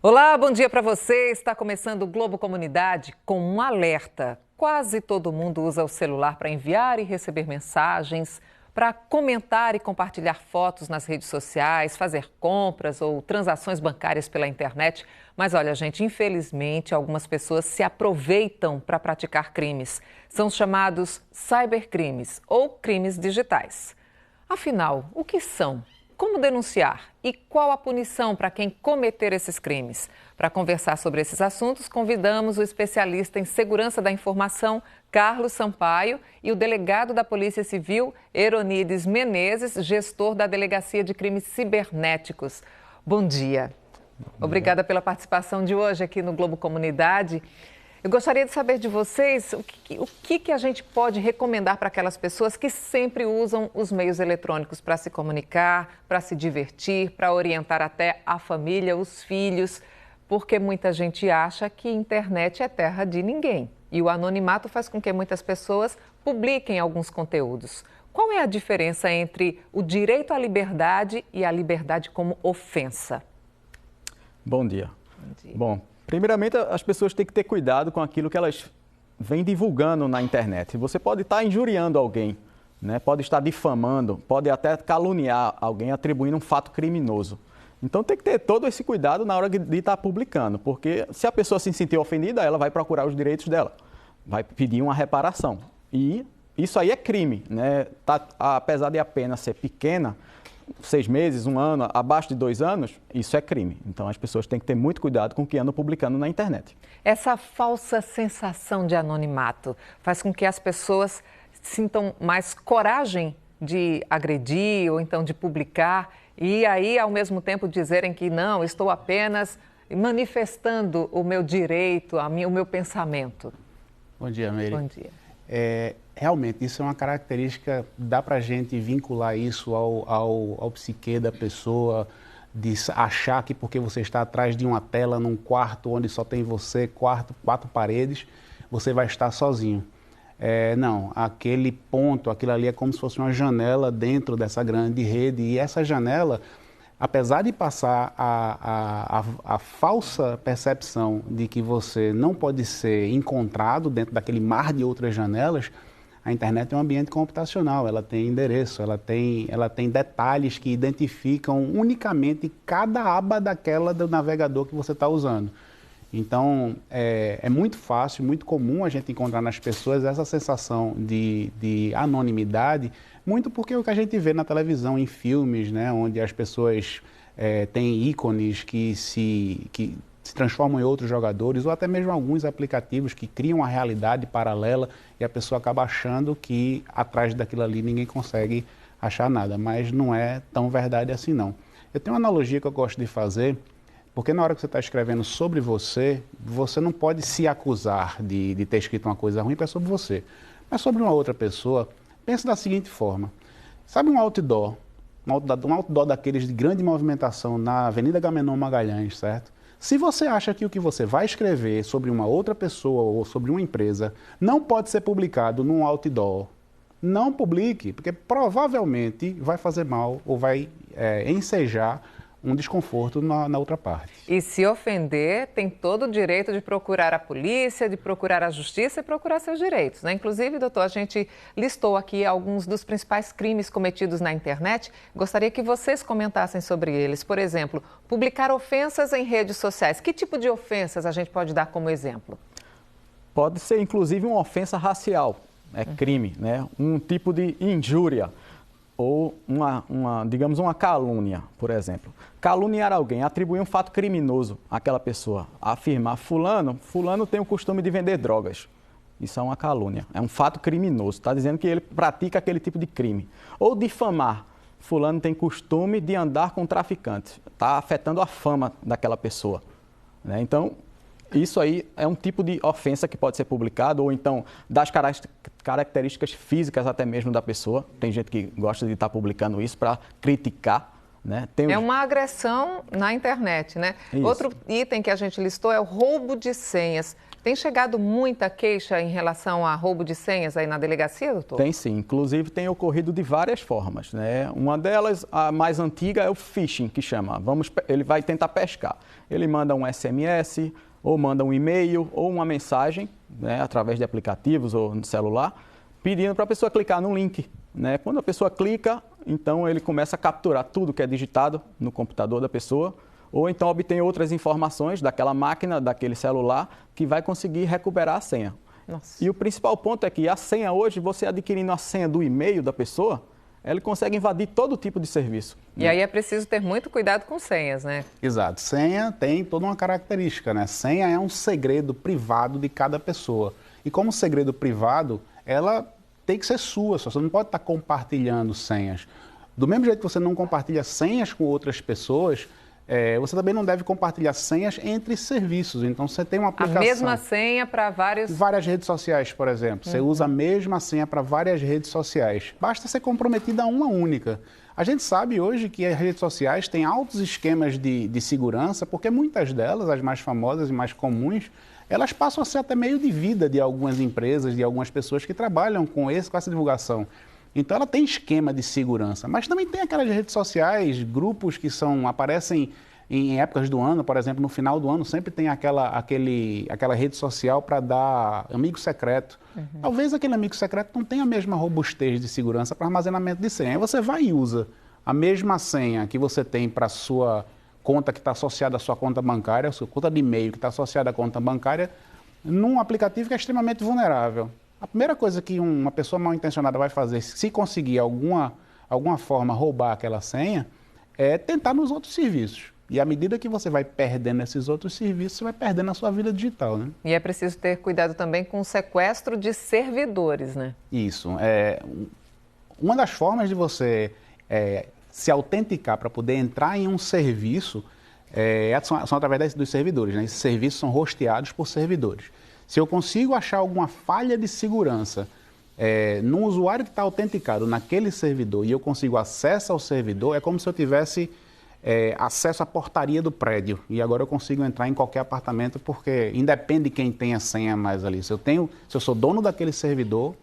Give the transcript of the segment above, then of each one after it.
Olá, bom dia para você. Está começando o Globo Comunidade com um alerta. Quase todo mundo usa o celular para enviar e receber mensagens, para comentar e compartilhar fotos nas redes sociais, fazer compras ou transações bancárias pela internet. Mas olha, gente, infelizmente, algumas pessoas se aproveitam para praticar crimes. São os chamados cybercrimes ou crimes digitais. Afinal, o que são? Como denunciar? E qual a punição para quem cometer esses crimes? Para conversar sobre esses assuntos, convidamos o especialista em segurança da informação, Carlos Sampaio, e o delegado da Polícia Civil, Eronides Menezes, gestor da Delegacia de Crimes Cibernéticos. Bom dia. Obrigada pela participação de hoje aqui no Globo Comunidade. Eu gostaria de saber de vocês o que a gente pode recomendar para aquelas pessoas que sempre usam os meios eletrônicos para se comunicar, para se divertir, para orientar até a família, os filhos, porque muita gente acha que a internet é terra de ninguém. E o anonimato faz com que muitas pessoas publiquem alguns conteúdos. Qual é a diferença entre o direito à liberdade e a liberdade como ofensa? Bom dia. Bom dia. Bom, primeiramente, as pessoas têm que ter cuidado com aquilo que elas vêm divulgando na internet. Você pode estar injuriando alguém, né? Pode estar difamando, pode até caluniar alguém, atribuindo um fato criminoso. Então tem que ter todo esse cuidado na hora de estar publicando, porque se a pessoa se sentir ofendida, ela vai procurar os direitos dela, vai pedir uma reparação. E isso aí é crime, né? Apesar de a pena ser pequena, 6 meses, 1 ano, abaixo de 2 anos, isso é crime. Então as pessoas têm que ter muito cuidado com o que andam publicando na internet. Essa falsa sensação de anonimato faz com que as pessoas sintam mais coragem de agredir ou então de publicar e aí, ao mesmo tempo, dizerem que não, estou apenas manifestando o meu direito, o meu pensamento. Bom dia, Meire. Bom dia. Realmente, isso é uma característica, dá para a gente vincular isso ao psique da pessoa, de achar que porque você está atrás de uma tela, num quarto onde só tem você, 4 paredes, você vai estar sozinho. Não, aquele ponto, aquilo ali é como se fosse uma janela dentro dessa grande rede e essa janela, apesar de passar a falsa percepção de que você não pode ser encontrado dentro daquele mar de outras janelas, a internet é um ambiente computacional, ela tem endereço, ela tem detalhes que identificam unicamente cada aba daquela do navegador que você está usando. Então, é muito fácil, muito comum a gente encontrar nas pessoas essa sensação de anonimidade, muito porque é o que a gente vê na televisão, em filmes, né, onde as pessoas têm ícones que se transformam em outros jogadores, ou até mesmo alguns aplicativos que criam uma realidade paralela e a pessoa acaba achando que atrás daquilo ali ninguém consegue achar nada, mas não é tão verdade assim não. Eu tenho uma analogia que eu gosto de fazer, porque na hora que você está escrevendo sobre você, você não pode se acusar de ter escrito uma coisa ruim, porque é sobre você. Mas sobre uma outra pessoa, pense da seguinte forma. Sabe um outdoor daqueles de grande movimentação na Avenida Agamenon Magalhães, certo? Se você acha que o que você vai escrever sobre uma outra pessoa ou sobre uma empresa não pode ser publicado num outdoor, não publique, porque provavelmente vai fazer mal ou vai ensejar um desconforto na outra parte. E se ofender, tem todo o direito de procurar a polícia, de procurar a justiça e procurar seus direitos, né? Inclusive, doutor, a gente listou aqui alguns dos principais crimes cometidos na internet. Gostaria que vocês comentassem sobre eles. Por exemplo, publicar ofensas em redes sociais. Que tipo de ofensas a gente pode dar como exemplo? Pode ser, inclusive, uma ofensa racial, é crime, né? Um tipo de injúria. Ou digamos, uma calúnia, por exemplo. Caluniar alguém, atribuir um fato criminoso àquela pessoa, afirmar fulano tem o costume de vender drogas. Isso é uma calúnia, é um fato criminoso, está dizendo que ele pratica aquele tipo de crime. Ou difamar, fulano tem costume de andar com traficantes, está afetando a fama daquela pessoa, né? Então, isso aí é um tipo de ofensa que pode ser publicado, ou então das características físicas até mesmo da pessoa. Tem gente que gosta de estar publicando isso para criticar, né? É uma agressão na internet, né? Isso. Outro item que a gente listou é o roubo de senhas. Tem chegado muita queixa em relação a roubo de senhas aí na delegacia, doutor? Tem sim, inclusive tem ocorrido de várias formas, né? Uma delas, a mais antiga, é o phishing, que chama. Ele vai tentar pescar. Ele manda um SMS, ou manda um e-mail, ou uma mensagem, né, através de aplicativos ou no celular, pedindo para a pessoa clicar no link, né? Quando a pessoa clica, então ele começa a capturar tudo que é digitado no computador da pessoa, ou então obtém outras informações daquela máquina, daquele celular, que vai conseguir recuperar a senha. Nossa. E o principal ponto é que a senha hoje, você adquirindo a senha do e-mail da pessoa, ele consegue invadir todo tipo de serviço. E aí é preciso ter muito cuidado com senhas, né? Exato. Senha tem toda uma característica, né? Senha é um segredo privado de cada pessoa. E como segredo privado, ela tem que ser sua, você não pode estar compartilhando senhas. Do mesmo jeito que você não compartilha senhas com outras pessoas, você também não deve compartilhar senhas entre serviços. Então, você tem uma aplicação... A mesma senha para várias redes sociais, por exemplo. Você usa a mesma senha para várias redes sociais. Basta ser comprometida a uma única. A gente sabe hoje que as redes sociais têm altos esquemas de segurança, porque muitas delas, as mais famosas e mais comuns, elas passam a ser até meio de vida de algumas empresas, de algumas pessoas que trabalham com essa divulgação. Então, ela tem esquema de segurança, mas também tem aquelas redes sociais, grupos que aparecem em épocas do ano, por exemplo, no final do ano, sempre tem aquela rede social para dar amigo secreto. Talvez aquele amigo secreto não tenha a mesma robustez de segurança para armazenamento de senha. Aí você vai e usa a mesma senha que você tem para a sua conta que está associada à sua conta bancária, a sua conta de e-mail que está associada à conta bancária, num aplicativo que é extremamente vulnerável. A primeira coisa que uma pessoa mal intencionada vai fazer, se conseguir alguma forma roubar aquela senha, é tentar nos outros serviços. E à medida que você vai perdendo esses outros serviços, você vai perdendo a sua vida digital, né? E é preciso ter cuidado também com o sequestro de servidores, né? Isso. Uma das formas de você se autenticar para poder entrar em um serviço são através dos servidores, né? Esses serviços são hosteados por servidores. Se eu consigo achar alguma falha de segurança no usuário que está autenticado naquele servidor e eu consigo acesso ao servidor, é como se eu tivesse acesso à portaria do prédio. E agora eu consigo entrar em qualquer apartamento porque independe de quem tem a senha mais ali. Se eu sou dono daquele servidor,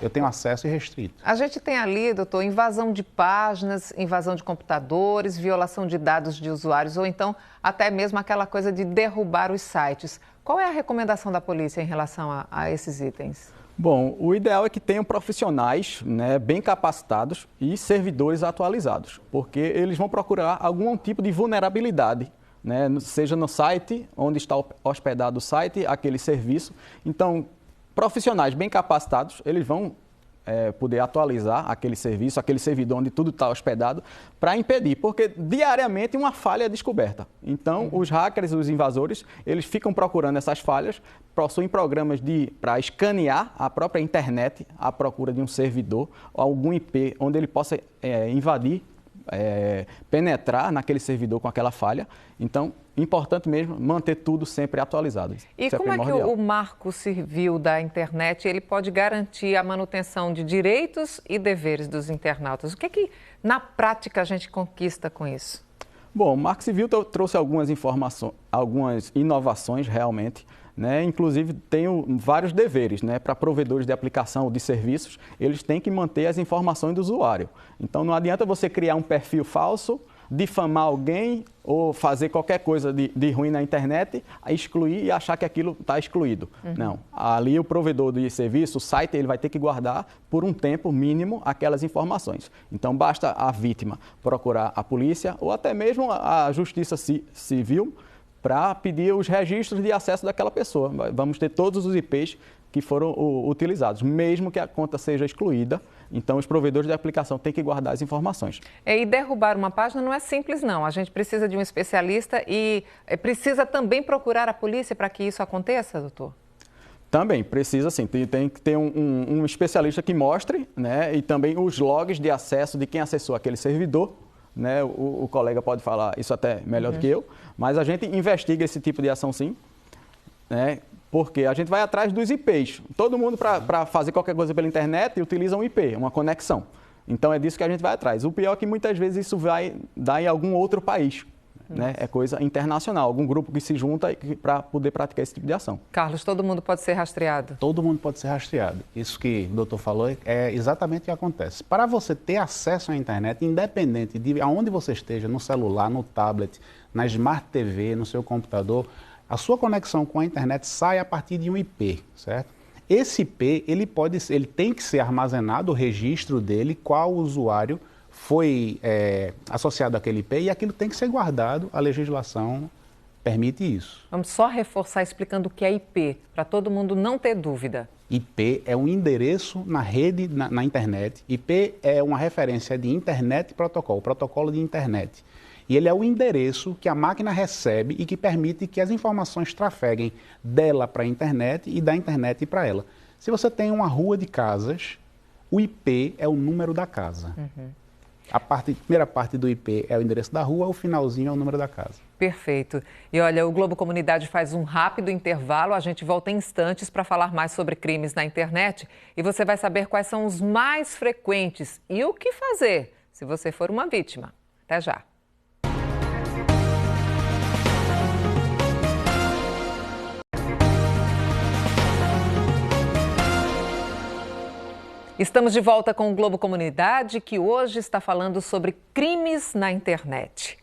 eu tenho acesso irrestrito. A gente tem ali, doutor, invasão de páginas, invasão de computadores, violação de dados de usuários ou então até mesmo aquela coisa de derrubar os sites. Qual é a recomendação da polícia em relação a esses itens? Bom, o ideal é que tenham profissionais, né, bem capacitados e servidores atualizados, porque eles vão procurar algum tipo de vulnerabilidade, né, seja no site, onde está hospedado o site, aquele serviço. Então, profissionais bem capacitados, eles vão poder atualizar aquele serviço, aquele servidor onde tudo está hospedado, para impedir, porque diariamente uma falha é descoberta. Então, os hackers, os invasores, eles ficam procurando essas falhas, possuem programas para escanear a própria internet à procura de um servidor, algum IP, onde ele possa invadir, penetrar naquele servidor com aquela falha. Então, importante mesmo manter tudo sempre atualizado. E como é que o Marco Civil da internet ele pode garantir a manutenção de direitos e deveres dos internautas? O que é que, na prática, a gente conquista com isso? Bom, o Marco Civil trouxe algumas inovações realmente, né? Inclusive tem vários deveres, né? Para provedores de aplicação ou de serviços, eles têm que manter as informações do usuário. Então não adianta você criar um perfil falso, difamar alguém ou fazer qualquer coisa de ruim na internet, excluir e achar que aquilo está excluído. Não, ali o provedor de serviço, o site, ele vai ter que guardar por um tempo mínimo aquelas informações. Então basta a vítima procurar a polícia ou até mesmo a justiça civil para pedir os registros de acesso daquela pessoa. Vamos ter todos os IPs que foram utilizados, mesmo que a conta seja excluída. Então, os provedores de aplicação têm que guardar as informações. E derrubar uma página não é simples, não. A gente precisa de um especialista e precisa também procurar a polícia para que isso aconteça, doutor? Também precisa, sim. Tem que ter um especialista que mostre, né, e também os logs de acesso de quem acessou aquele servidor. Né? O colega pode falar isso até melhor do que eu, mas a gente investiga esse tipo de ação, sim, né? Porque a gente vai atrás dos IPs. Todo mundo, para fazer qualquer coisa pela internet, utiliza um IP, uma conexão. Então, é disso que a gente vai atrás. O pior é que muitas vezes isso vai dar em algum outro país. né? É coisa internacional, algum grupo que se junta para poder praticar esse tipo de ação. Carlos, todo mundo pode ser rastreado? Todo mundo pode ser rastreado. Isso que o doutor falou é exatamente o que acontece. Para você ter acesso à internet, independente de aonde você esteja, no celular, no tablet, na Smart TV, no seu computador, a sua conexão com a internet sai a partir de um IP, certo? Esse IP, ele tem que ser armazenado, o registro dele, qual usuário foi associado àquele IP, e aquilo tem que ser guardado, a legislação permite isso. Vamos só reforçar explicando o que é IP, para todo mundo não ter dúvida. IP é um endereço na rede, na internet. IP é uma referência de internet protocolo, protocolo de internet. E ele é o endereço que a máquina recebe e que permite que as informações trafeguem dela para a internet e da internet para ela. Se você tem uma rua de casas, o IP é o número da casa. A primeira parte do IP é o endereço da rua, o finalzinho é o número da casa. Perfeito. E olha, o Globo Comunidade faz um rápido intervalo, a gente volta em instantes para falar mais sobre crimes na internet e você vai saber quais são os mais frequentes e o que fazer se você for uma vítima. Até já. Estamos de volta com o Globo Comunidade, que hoje está falando sobre crimes na internet.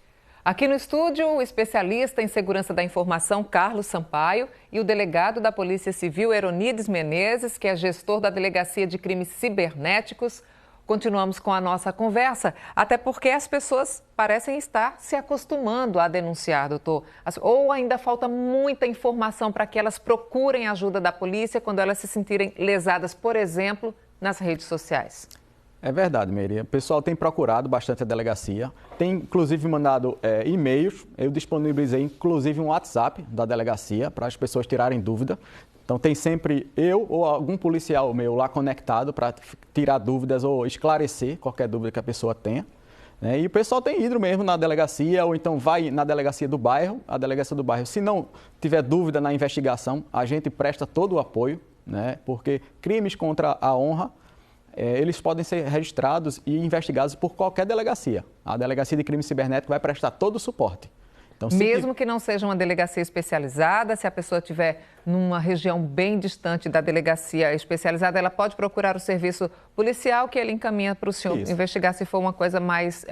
Aqui no estúdio, o especialista em segurança da informação, Carlos Sampaio, e o delegado da Polícia Civil, Eronides Menezes, que é gestor da Delegacia de Crimes Cibernéticos. Continuamos com a nossa conversa, até porque as pessoas parecem estar se acostumando a denunciar, doutor. Ou ainda falta muita informação para que elas procurem a ajuda da polícia quando elas se sentirem lesadas, por exemplo, nas redes sociais. É verdade, Maria. O pessoal tem procurado bastante a delegacia, tem inclusive mandado e-mails, eu disponibilizei inclusive um WhatsApp da delegacia para as pessoas tirarem dúvida. Então tem sempre eu ou algum policial meu lá conectado para tirar dúvidas ou esclarecer qualquer dúvida que a pessoa tenha. Né? E o pessoal tem ido mesmo na delegacia ou então vai na delegacia do bairro. A delegacia do bairro, se não tiver dúvida na investigação, a gente presta todo o apoio, né? Porque crimes contra a honra, eles podem ser registrados e investigados por qualquer delegacia. A Delegacia de Crime Cibernético vai prestar todo o suporte. Então, mesmo que não seja uma delegacia especializada, se a pessoa estiver numa região bem distante da delegacia especializada, ela pode procurar o serviço policial que ele encaminha para o senhor investigar se for uma coisa mais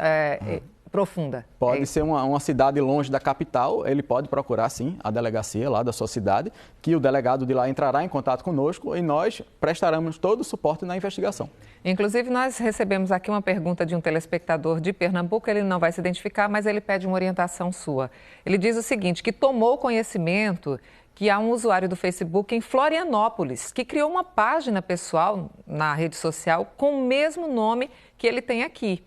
profunda. Pode ser uma cidade longe da capital, ele pode procurar sim a delegacia lá da sua cidade, que o delegado de lá entrará em contato conosco e nós prestaremos todo o suporte na investigação. Inclusive, nós recebemos aqui uma pergunta de um telespectador de Pernambuco, ele não vai se identificar, mas ele pede uma orientação sua. Ele diz o seguinte, que tomou conhecimento que há um usuário do Facebook em Florianópolis que criou uma página pessoal na rede social com o mesmo nome que ele tem aqui.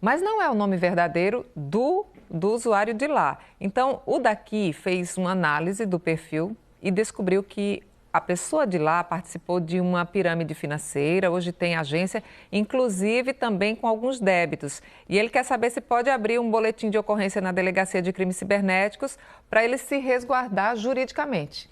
Mas não é o nome verdadeiro do usuário de lá. Então, o daqui fez uma análise do perfil e descobriu que a pessoa de lá participou de uma pirâmide financeira, hoje tem agência, inclusive também com alguns débitos. E ele quer saber se pode abrir um boletim de ocorrência na Delegacia de Crimes Cibernéticos para ele se resguardar juridicamente.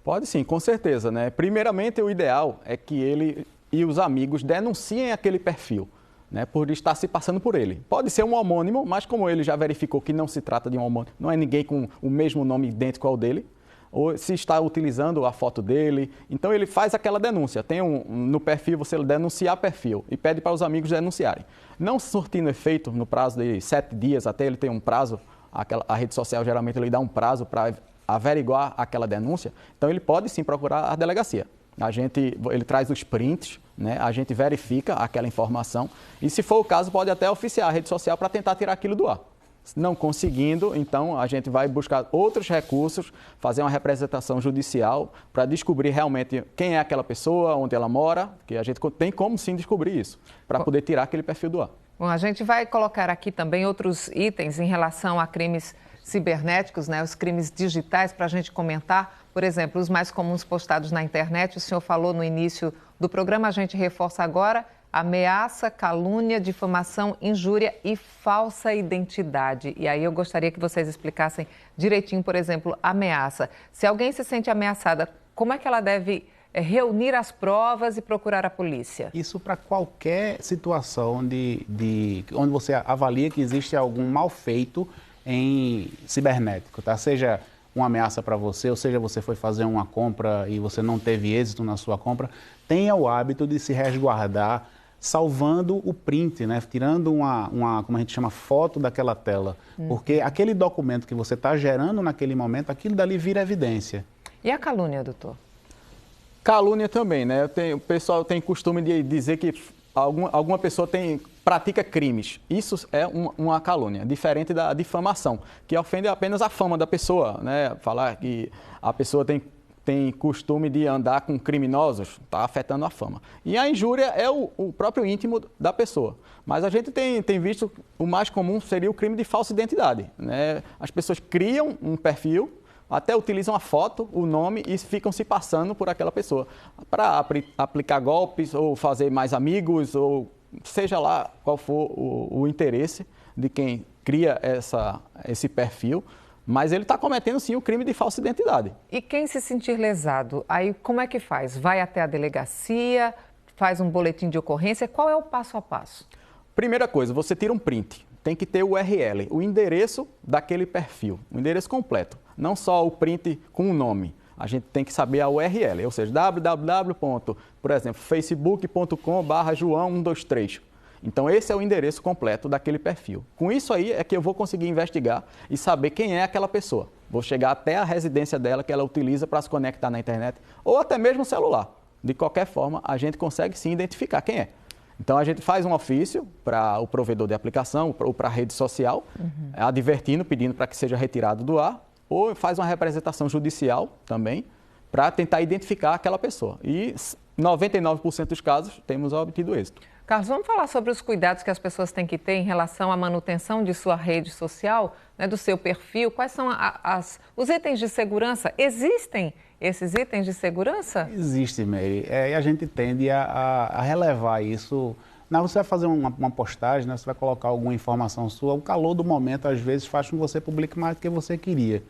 Pode sim, com certeza, né? Primeiramente, o ideal é que ele e os amigos denunciem aquele perfil, né, por estar se passando por ele. Pode ser um homônimo, mas como ele já verificou que não se trata de um homônimo, não é ninguém com o mesmo nome idêntico ao dele, ou se está utilizando a foto dele, então ele faz aquela denúncia. Tem no perfil, você denunciar perfil e pede para os amigos denunciarem. Não surtindo efeito no prazo de 7 dias, até ele tem um prazo, a rede social geralmente ele dá um prazo para averiguar aquela denúncia, então ele pode sim procurar a delegacia. Ele traz os prints, né? A gente verifica aquela informação e, se for o caso, pode até oficiar a rede social para tentar tirar aquilo do ar. Não conseguindo, então a gente vai buscar outros recursos, fazer uma representação judicial para descobrir realmente quem é aquela pessoa, onde ela mora, que a gente tem como sim descobrir isso, para poder tirar aquele perfil do ar. Bom, a gente vai colocar aqui também outros itens em relação a crimes cibernéticos, né, os crimes digitais, para a gente comentar. Por exemplo, os mais comuns postados na internet, o senhor falou no início do programa, a gente reforça agora: ameaça, calúnia, difamação, injúria e falsa identidade. E aí eu gostaria que vocês explicassem direitinho, por exemplo, ameaça. Se alguém se sente ameaçada, como é que ela deve reunir as provas e procurar a polícia? Isso para qualquer situação onde você avalia que existe algum mal feito em cibernético, tá? Seja uma ameaça para você, ou seja, você foi fazer uma compra e você não teve êxito na sua compra, tenha o hábito de se resguardar salvando o print, né? Tirando como a gente chama, foto daquela tela. Porque aquele documento que você está gerando naquele momento, aquilo dali vira evidência. E a calúnia, doutor? Calúnia também, né? O pessoal tem costume de dizer que alguma pessoa pratica crimes. Isso é uma calúnia, diferente da difamação, que ofende apenas a fama da pessoa, né? Falar que a pessoa tem costume de andar com criminosos, está afetando a fama. E a injúria é o próprio íntimo da pessoa. Mas a gente tem visto, o mais comum seria o crime de falsa identidade, né? As pessoas criam um perfil, até utilizam a foto, o nome e ficam se passando por aquela pessoa para aplicar golpes ou fazer mais amigos, ou seja lá qual for o interesse de quem cria esse perfil, mas ele está cometendo sim o crime de falsa identidade. E quem se sentir lesado, aí como é que faz? Vai até a delegacia, faz um boletim de ocorrência, qual é o passo a passo? Primeira coisa, você tira um print, tem que ter o URL, o endereço daquele perfil, o endereço completo. Não só o print com o nome, a gente tem que saber a URL, ou seja, por exemplo, facebook.com/joão123. Então, esse é o endereço completo daquele perfil. Com isso aí é que eu vou conseguir investigar e saber quem é aquela pessoa. Vou chegar até a residência dela que ela utiliza para se conectar na internet ou até mesmo o celular. De qualquer forma, a gente consegue sim identificar quem é. Então, a gente faz um ofício para o provedor de aplicação ou para a rede social, advertindo, pedindo para que seja retirado do ar, ou faz uma representação judicial também, para tentar identificar aquela pessoa. E 99% dos casos temos obtido êxito. Carlos, vamos falar sobre os cuidados que as pessoas têm que ter em relação à manutenção de sua rede social, né, do seu perfil. Quais são os itens de segurança? Existem esses itens de segurança? Existe, Mary. E a gente tende a relevar isso. Você vai fazer uma postagem, né, você vai colocar alguma informação sua, o calor do momento, às vezes, faz com que você publique mais do que você queria.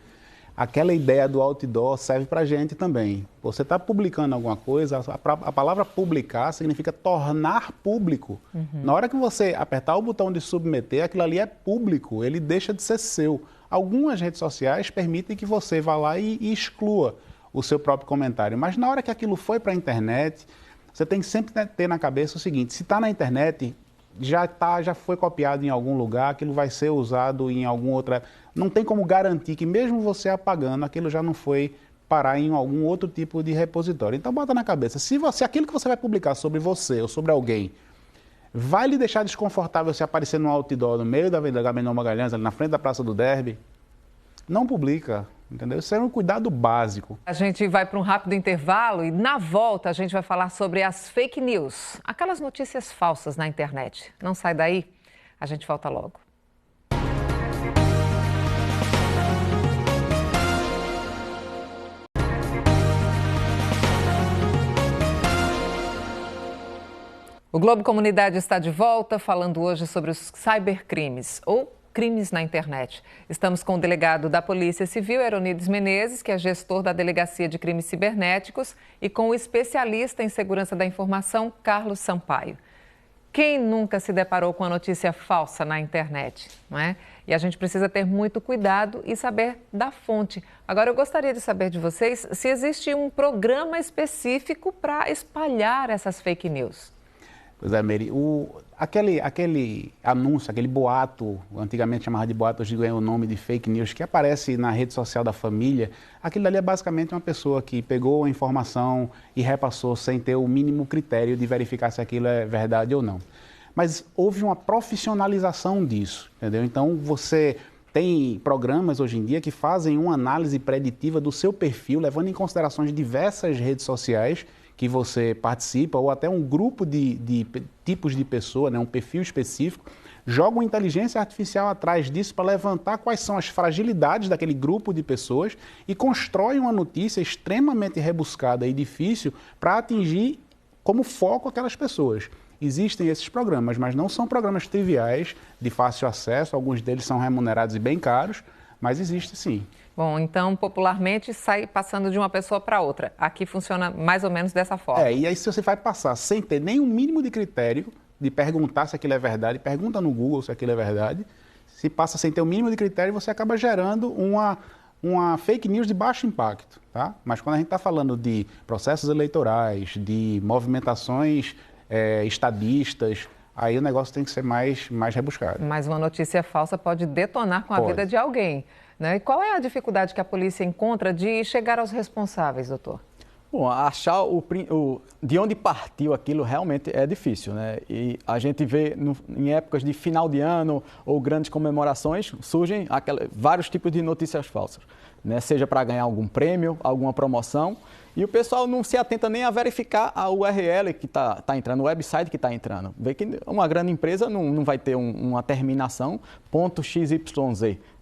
Aquela ideia do outdoor serve para a gente também. Você está publicando alguma coisa, a palavra publicar significa tornar público. Na hora que você apertar o botão de submeter, aquilo ali é público, ele deixa de ser seu. Algumas redes sociais permitem que você vá lá e exclua o seu próprio comentário. Mas na hora que aquilo foi para a internet, você tem que sempre ter na cabeça o seguinte: se está na internet, já foi copiado em algum lugar, aquilo vai ser usado em alguma outra... Não tem como garantir que mesmo você apagando, aquilo já não foi parar em algum outro tipo de repositório. Então bota na cabeça, se aquilo que você vai publicar sobre você ou sobre alguém vai lhe deixar desconfortável se aparecer no outdoor no meio da Avenida Agamenon Magalhães, ali na frente da Praça do Derby, não publica. Entendeu? Isso é um cuidado básico. A gente vai para um rápido intervalo e na volta a gente vai falar sobre as fake news, aquelas notícias falsas na internet. Não sai daí, a gente volta logo. O Globo Comunidade está de volta, falando hoje sobre os cybercrimes, ou crimes na internet. Estamos com o delegado da Polícia Civil, Eronides Menezes, que é gestor da Delegacia de Crimes Cibernéticos, e com o especialista em segurança da informação, Carlos Sampaio. Quem nunca se deparou com a notícia falsa na internet, não é? E a gente precisa ter muito cuidado e saber da fonte. Agora, eu gostaria de saber de vocês se existe um programa específico para espalhar essas fake news. Pois é, Mary, aquele anúncio, aquele boato, antigamente chamado de boato, hoje ganhou o nome de fake news, que aparece na rede social da família, aquilo dali é basicamente uma pessoa que pegou a informação e repassou sem ter o mínimo critério de verificar se aquilo é verdade ou não. Mas houve uma profissionalização disso, entendeu? Então você tem programas hoje em dia que fazem uma análise preditiva do seu perfil, levando em consideração diversas redes sociais que você participa, ou até um grupo de tipos de pessoa, né, um perfil específico, joga uma inteligência artificial atrás disso para levantar quais são as fragilidades daquele grupo de pessoas e constrói uma notícia extremamente rebuscada e difícil para atingir como foco aquelas pessoas. Existem esses programas, mas não são programas triviais, de fácil acesso, alguns deles são remunerados e bem caros, mas existe sim. Bom, então, popularmente, sai passando de uma pessoa para outra. Aqui funciona mais ou menos dessa forma. E aí se você vai passar sem ter nenhum mínimo de critério de perguntar se aquilo é verdade, pergunta no Google se aquilo é verdade, Se passa sem ter o mínimo de critério, você acaba gerando uma fake news de baixo impacto, tá? Mas quando a gente está falando de processos eleitorais, de movimentações estadistas, aí o negócio tem que ser mais rebuscado. Mas uma notícia falsa pode detonar com a vida de alguém, né? E qual é a dificuldade que a polícia encontra de chegar aos responsáveis, doutor? Bom, achar de onde partiu aquilo realmente é difícil, né? E a gente vê em épocas de final de ano ou grandes comemorações, surgem vários tipos de notícias falsas, né? Seja para ganhar algum prêmio, alguma promoção, e o pessoal não se atenta nem a verificar a URL que está entrando, o website que está entrando. Vê que uma grande empresa não vai ter uma terminação .xyz,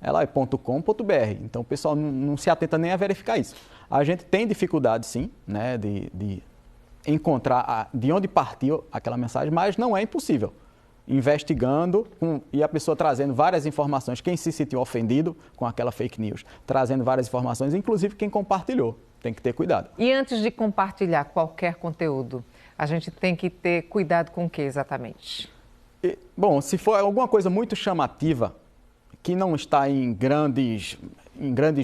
ela é .com.br, então o pessoal não se atenta nem a verificar isso. A gente tem dificuldade, sim, né, de encontrar de onde partiu aquela mensagem, mas não é impossível. Investigando e a pessoa trazendo várias informações, quem se sentiu ofendido com aquela fake news, trazendo várias informações, inclusive quem compartilhou. Tem que ter cuidado. E antes de compartilhar qualquer conteúdo, a gente tem que ter cuidado com o que exatamente? Bom, se for alguma coisa muito chamativa, que não está em grandes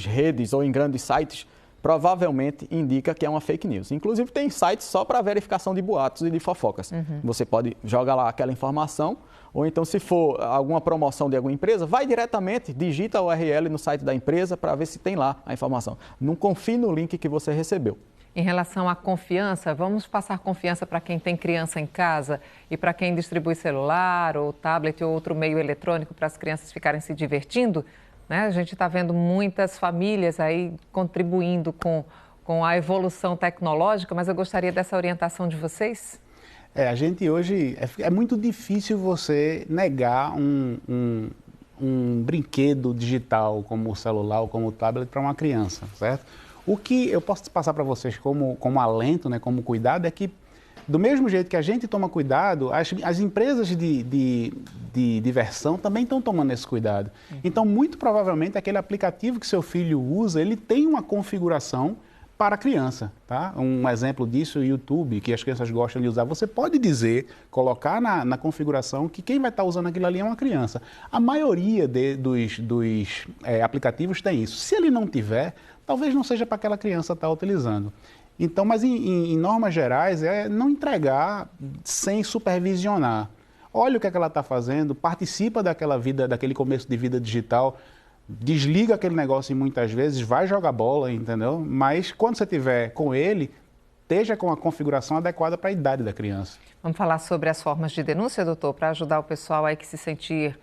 redes ou em grandes sites, provavelmente indica que é uma fake news. Inclusive tem sites só para verificação de boatos e de fofocas. Você pode jogar lá aquela informação, ou então se for alguma promoção de alguma empresa, vai diretamente, digita a URL no site da empresa para ver se tem lá a informação. Não confie no link que você recebeu. Em relação à confiança, vamos passar confiança para quem tem criança em casa e para quem distribui celular ou tablet ou outro meio eletrônico para as crianças ficarem se divertindo? Né? A gente está vendo muitas famílias aí contribuindo com a evolução tecnológica, mas eu gostaria dessa orientação de vocês. A gente hoje, é muito difícil você negar um brinquedo digital como o celular ou como o tablet para uma criança, certo? O que eu posso passar para vocês como alento, né, como cuidado, é que do mesmo jeito que a gente toma cuidado, as empresas de diversão também estão tomando esse cuidado. Então, muito provavelmente, aquele aplicativo que seu filho usa, ele tem uma configuração para a criança, tá? Um exemplo disso é o YouTube, que as crianças gostam de usar. Você pode dizer, colocar na configuração que quem vai estar usando aquilo ali é uma criança. A maioria dos aplicativos tem isso. Se ele não tiver, talvez não seja para aquela criança estar utilizando. Então, mas em normas gerais, é não entregar sem supervisionar. Olha o que ela está fazendo, participa daquele começo de vida digital, desliga aquele negócio muitas vezes, vai jogar bola, entendeu? Mas quando você estiver com ele, esteja com a configuração adequada para a idade da criança. Vamos falar sobre as formas de denúncia, doutor, para ajudar o pessoal aí que se sentir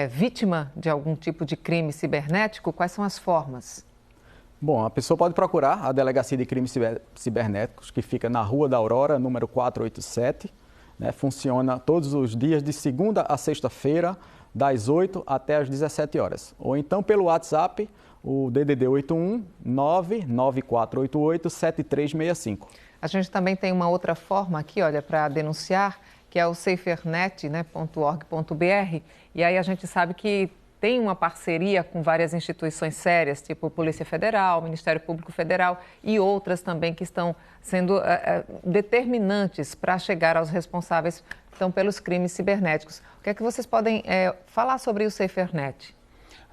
vítima de algum tipo de crime cibernético. Quais são as formas? Bom, a pessoa pode procurar a Delegacia de Crimes Cibernéticos, que fica na Rua da Aurora, número 487. Né? Funciona todos os dias, de segunda a sexta-feira, das 8 até as 17 horas. Ou então pelo WhatsApp, o DDD 81 99488 7365. A gente também tem uma outra forma aqui, olha, para denunciar, que é o safernet.org.br. E aí a gente sabe que tem uma parceria com várias instituições sérias, tipo Polícia Federal, Ministério Público Federal e outras também que estão sendo determinantes para chegar aos responsáveis então, pelos crimes cibernéticos. O que é que vocês podem falar sobre o SaferNet?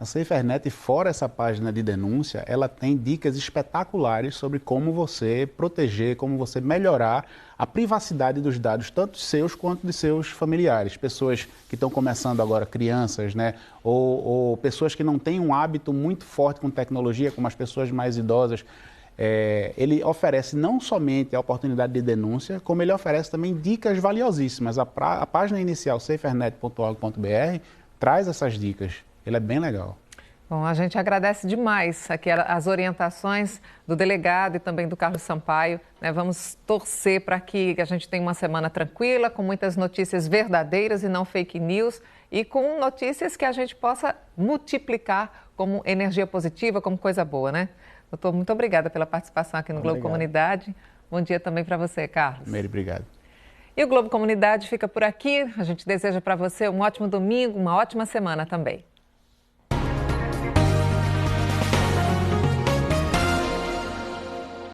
A SaferNet, fora essa página de denúncia, ela tem dicas espetaculares sobre como você proteger, como você melhorar a privacidade dos dados, tanto seus quanto de seus familiares. Pessoas que estão começando agora, crianças, né? Ou pessoas que não têm um hábito muito forte com tecnologia, como as pessoas mais idosas. Ele oferece não somente a oportunidade de denúncia, como ele oferece também dicas valiosíssimas. A página inicial, safernet.org.br, traz essas dicas. Ele é bem legal. Bom, a gente agradece demais aqui as orientações do delegado e também do Carlos Sampaio. Né? Vamos torcer para que a gente tenha uma semana tranquila, com muitas notícias verdadeiras e não fake news, e com notícias que a gente possa multiplicar como energia positiva, como coisa boa, né? Doutor, muito obrigada pela participação aqui no Globo Comunidade. Bom dia também para você, Carlos. Meire, obrigado. E o Globo Comunidade fica por aqui. A gente deseja para você um ótimo domingo, uma ótima semana também.